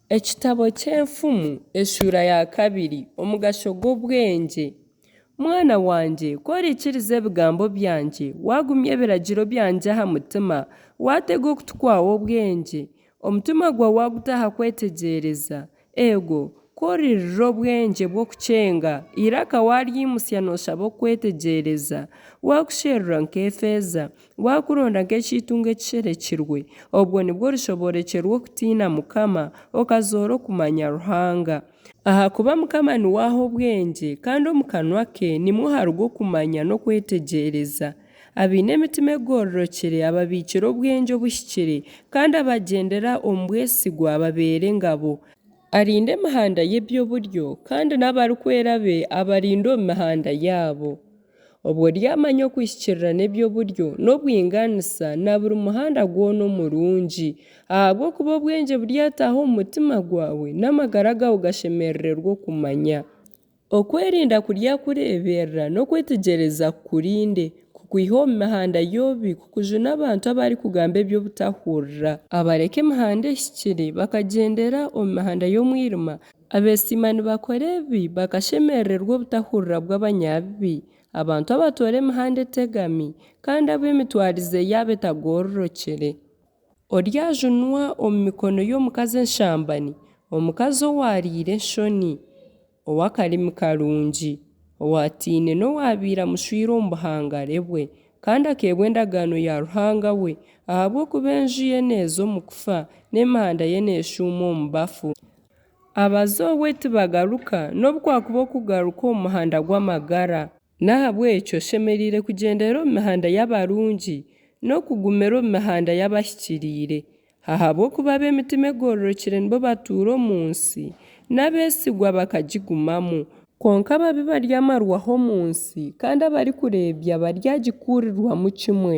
Ekitabo ky'Enfumu essura ya 2 omugasho gw'obwengye. Mwana wanje korikiriza ebigambo byangye wagumya ebiragiro byangye aha mutima watega okutu kwawe obwengye omutima gwawe wagutaha kwetegereza ego koririra obwengye bw'okucenga iraka waryimusya noshaba okwetegereza wakusherura nk'efeeza wakuronda nk'ekitunga ekisherekirwe obwo nibwo rishoborekerwa okutiina Mukama okazoora okumanya Ruhanga. Ahakuba Mukama niwaha obwengye kandi omu kanwa ke nimwo haruga okumanya n'okwetegereza. Abaine emitima egororokire ababiikira obwengye obuhikire kandi abagendera omu bwesigwa babeere ngabo. Arinda emihanda y'ebyoburyo kandi n'abarikwera be abarinda omu mihanda yabo. Obwo ryamanya okwihikirira n'ebyoburyo n'obwinganisa na buri muhanda gwona omurungi ahabw'okuba obwengye buryataha omu mutima gwawe n'amagara gawe gashemererwa okumanya. Okwerinda kurya kureeberera n'okwetegereza kurinde kukwiha omu mihanda yobi kukuju n'abantu abarikugamba eby'obutahurira abareka emihanda ehikire bakagendera omu mihanda y'omwirima. Abeesima nibakora ebi bakashemererwa obutahurira bw'abanyabibi, abantu abatoora emihanda etegami kandi ab'emitwarize yabo etagororokire. Oryajunwa omu mikono y'omukazi enshambani, omukazi owariire enshoni, ow'akarimi karungi, owatiine n'owabiira mushwire omu buhangare bwe kandi akeebwa endagaano ya Ruhanga we ahabw'okuba enju ye neeza omu kufa n'emihanda ye neeshuuma omu bafu. Abazowe tibagaruka n'obukwakuba okugaruka omu muhanda gw'amagara. Nahabw'ekyo oshemereire kugendera omu mihanda y'abarungi n'okugumira omu mihanda y'abahikiriire. Ahabw'okuba ab'emitima egororokire nibo batuura omu nsi n'abeesigwa bakagigumamu. Konka ababi baryamarwaho omu nsi kandi abarikureebya baryagikuurirwamu kimwe.